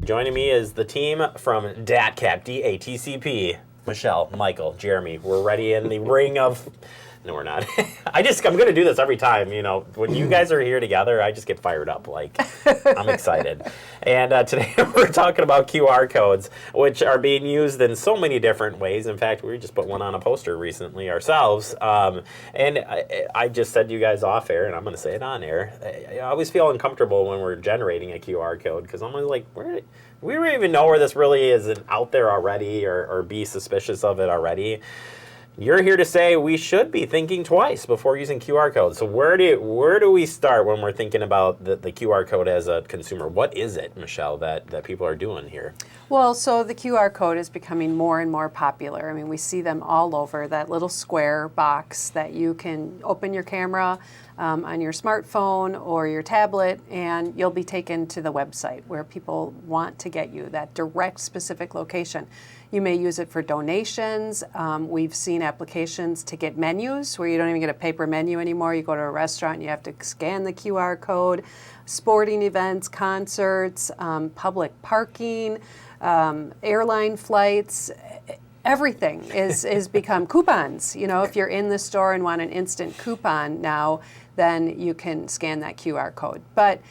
Joining me is the team from DATCP, DATCP. Michelle, Michael, Jeremy. We're ready in the ring of... No, we're not. I'm going to do this every time. You know, when you guys are here together, I just get fired up. Like, I'm excited. And today we're talking about QR codes, which are being used in so many different ways. In fact, we just put one on a poster recently ourselves. And I just said to you guys off air, and I'm going to say it on air. I always feel uncomfortable when we're generating a QR code because I'm always like, we don't even know where this really is out there already, or be suspicious of it already. You're here to say we should be thinking twice before using QR codes. So where do we start when we're thinking about the QR code as a consumer? What is it, Michelle, that people are doing here? Well, so the QR code is becoming more and more popular. I mean, we see them all over, that little square box that you can open your camera on your smartphone or your tablet, and you'll be taken to the website where people want to get you, that direct specific location. You may use it for donations. We've seen applications to get menus where you don't even get a paper menu anymore. You go to a restaurant and you have to scan the QR code. Sporting events, concerts, public parking, airline flights, everything is become coupons. You know, if you're in the store and want an instant coupon now, then you can scan that QR code. But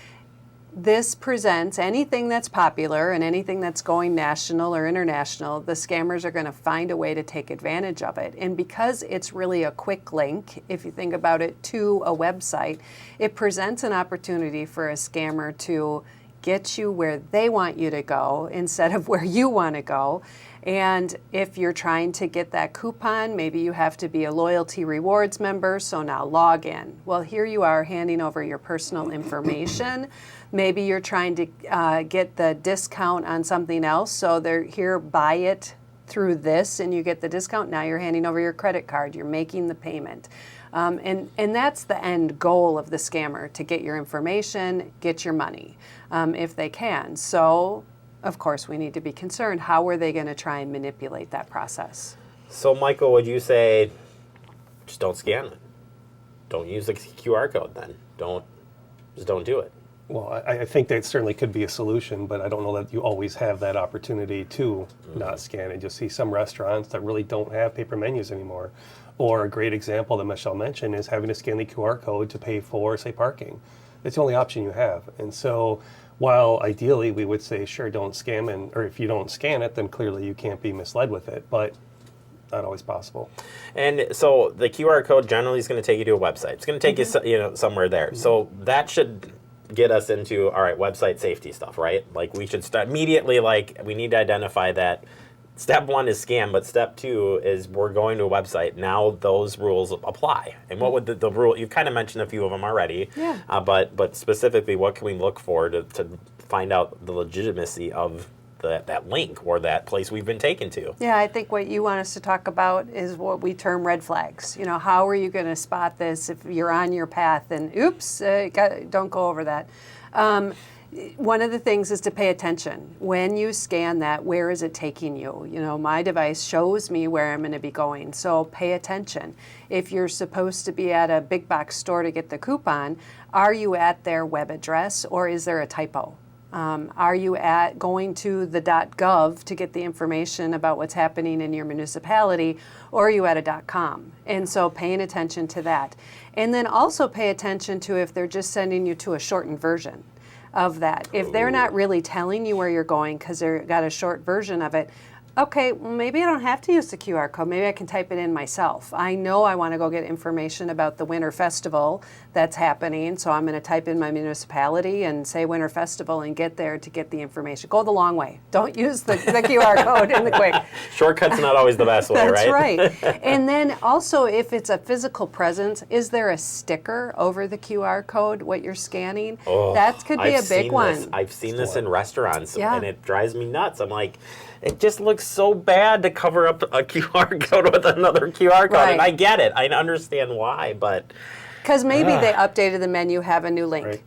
this presents anything that's popular and anything that's going national or international, the scammers are going to find a way to take advantage of it. And because it's really a quick link, if you think about it, to a website, it presents an opportunity for a scammer to get you where they want you to go instead of where you want to go. And if you're trying to get that coupon, maybe you have to be a loyalty rewards member, so now log in. Well, here you are handing over your personal information. Maybe you're trying to get the discount on something else, so they're here, buy it through this, and you get the discount. Now you're handing over your credit card, you're making the payment. And that's the end goal of the scammer, to get your information, get your money, if they can. So, of course, we need to be concerned. How are they going to try and manipulate that process? So, Michael, would you say just don't scan it? Don't use the QR code then? Just don't do it. Well, I think that certainly could be a solution, but I don't know that you always have that opportunity to not scan it. You'll see some restaurants that really don't have paper menus anymore. Or a great example that Michelle mentioned is having to scan the QR code to pay for, say, parking. It's the only option you have. And so while ideally we would say, sure, don't scam, or if you don't scan it, then clearly you can't be misled with it, but not always possible. And so the QR code generally is going to take you to a website. It's going to take you somewhere there. So that should get us into, all right, website safety stuff, right? Like we should start immediately, like we need to identify that step one is scam, but step two is we're going to a website. Now those rules apply. And what would the rule, you've kind of mentioned a few of them already, but specifically what can we look for to find out the legitimacy of that link or that place we've been taken to? Yeah, I think what you want us to talk about is what we term red flags. You know, how are you going to spot this if you're on your path and oops, don't go over that. One of the things is to pay attention. When you scan that, where is it taking you? You know, my device shows me where I'm going to be going, so pay attention. If you're supposed to be at a big box store to get the coupon, are you at their web address or is there a typo? Are you going to the .gov to get the information about what's happening in your municipality, or are you at a .com? And so paying attention to that. And then also pay attention to if they're just sending you to a shortened version of that. If they're not really telling you where you're going because they've got a short version of it, okay, well, maybe I don't have to use the QR code. Maybe I can type it in myself. I know I want to go get information about the Winter Festival that's happening, so I'm going to type in my municipality and say Winter Festival and get there to get the information. Go the long way. Don't use the QR code in the quick. Shortcut's not always the best way, That's right? That's right. And then also, if it's a physical presence, is there a sticker over the QR code, what you're scanning? Oh, that could be a big one. I've seen this in restaurants, and it drives me nuts. I'm like, it just looks so bad to cover up a QR code with another QR code. Right. And I get it. I understand why, but... Because maybe they updated the menu, have a new link. Right.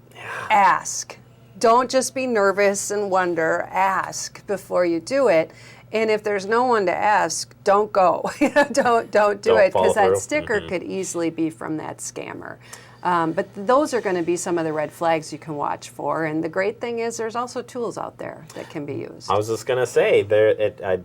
Ask. Don't just be nervous and wonder. Ask before you do it. And if there's no one to ask, don't go. Don't do it, because that sticker could easily be from that scammer. But those are going to be some of the red flags you can watch for. And the great thing is there's also tools out there that can be used. I was just going to say,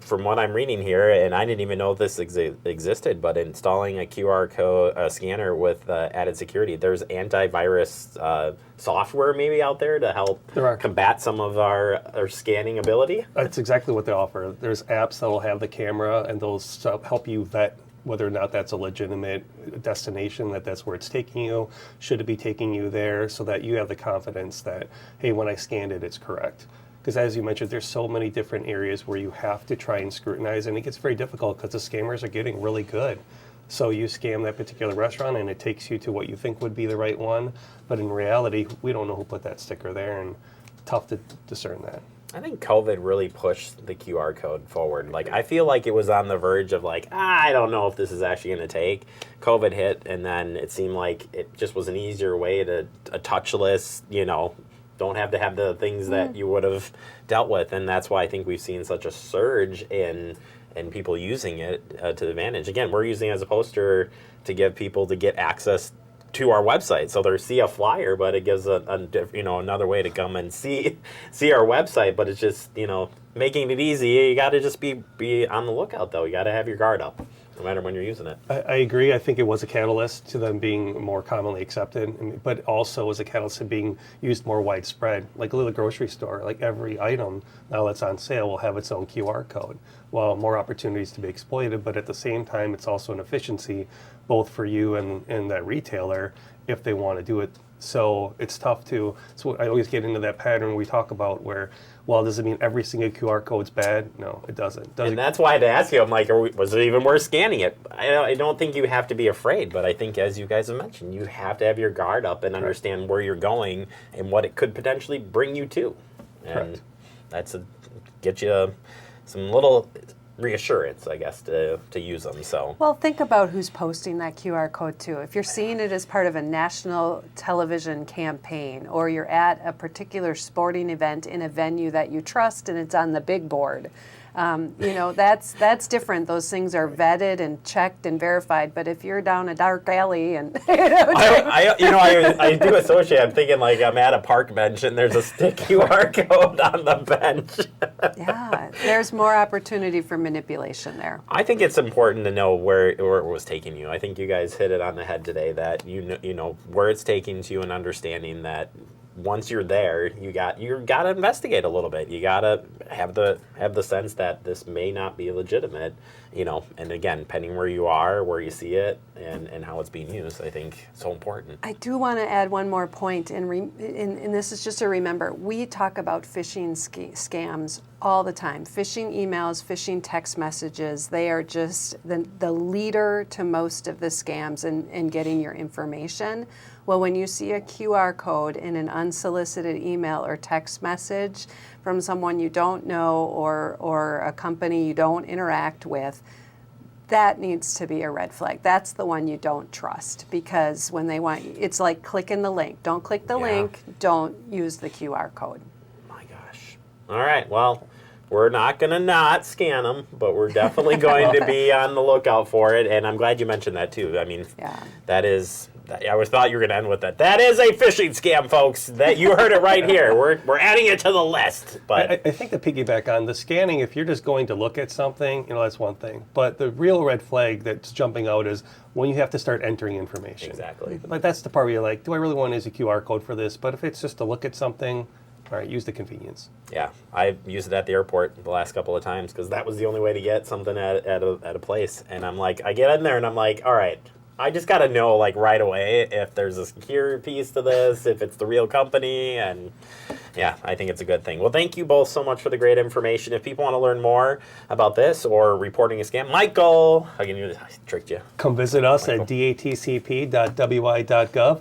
from what I'm reading here, and I didn't even know this existed, but installing a QR code scanner with added security, there's antivirus software maybe out there to help combat some of our scanning ability. That's exactly what they offer. There's apps that will have the camera, and those help you vet whether or not that's a legitimate destination, that's where it's taking you. Should it be taking you there, so that you have the confidence that, hey, when I scanned it, it's correct. Because as you mentioned, there's so many different areas where you have to try and scrutinize, and it gets very difficult because the scammers are getting really good. So you scam that particular restaurant, and it takes you to what you think would be the right one. But in reality, we don't know who put that sticker there, and tough to discern that. I think COVID really pushed the QR code forward. Like, I feel like it was on the verge of like, I don't know if this is actually going to take. COVID hit, and then it seemed like it just was an easier way to a touchless, don't have to have the things that you would have dealt with. And that's why I think we've seen such a surge in people using it to the advantage. Again, we're using it as a poster to give people to get access to our website, so they see a flyer, but it gives another way to come and see our website. But it's just making it easy. You got to just be on the lookout, though. You got to have your guard up, no matter when you're using it. I agree. I think it was a catalyst to them being more commonly accepted, but also was a catalyst to being used more widespread. Like a little grocery store, like every item now that's on sale will have its own QR code. Well, more opportunities to be exploited, but at the same time, it's also an efficiency both for you and that retailer if they want to do it. So it's tough to, so I always get into that pattern we talk about where, well, does it mean every single QR code's bad? No, it doesn't. And that's why I had to ask you, I'm like, was it even worth scanning it? I don't think you have to be afraid, but I think, as you guys have mentioned, you have to have your guard up and understand where you're going and what it could potentially bring you to. And that's get you some little reassurance, I guess, to use them. So, well, think about who's posting that QR code too. If you're seeing it as part of a national television campaign, or you're at a particular sporting event in a venue that you trust and it's on the big board, that's different. Those things are vetted and checked and verified. But if you're down a dark alley and I do associate. I'm thinking like I'm at a park bench and there's a stick QR code on the bench. Yeah, there's more opportunity for manipulation there. I think it's important to know where it was taking you. I think you guys hit it on the head today. That you know where it's taking you and understanding that. Once you're there, you got to investigate a little bit. You got to have the sense that this may not be legitimate, And again, depending where you are, where you see it, and how it's being used, I think so important. I do want to add one more point, and this is just to remember. We talk about phishing scams all the time. Phishing emails, phishing text messages. They are just the leader to most of the scams in getting your information. Well, when you see a QR code in an unsolicited email or text message from someone you don't know or a company you don't interact with, that needs to be a red flag. That's the one you don't trust, because when they want, it's like clicking the link. Don't click the link. Don't use the QR code. My gosh. All right. Well, we're not going to not scan them, but we're definitely going to be on the lookout for it. And I'm glad you mentioned that too. I mean, that is. I always thought you were going to end with that. That is a phishing scam, folks. That you heard it right here. We're adding it to the list. But I think to piggyback on the scanning, if you're just going to look at something, that's one thing. But the real red flag that's jumping out is when you have to start entering information. Exactly. Like that's the part where you're like, do I really want to use a QR code for this? But if it's just to look at something, all right, use the convenience. Yeah, I used it at the airport the last couple of times because that was the only way to get something at a place. And I'm like, I get in there and I'm like, all right. I just got to know, like, right away if there's a secure piece to this, if it's the real company, and yeah, I think it's a good thing. Well, thank you both so much for the great information. If people want to learn more about this or reporting a scam, Michael, I tricked you. Come visit us at datcp.wi.gov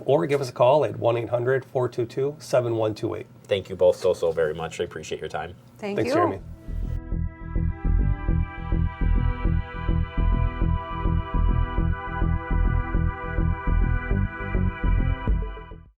or give us a call at 1-800-422-7128. Thank you both so very much. I appreciate your time. Thanks, Jeremy.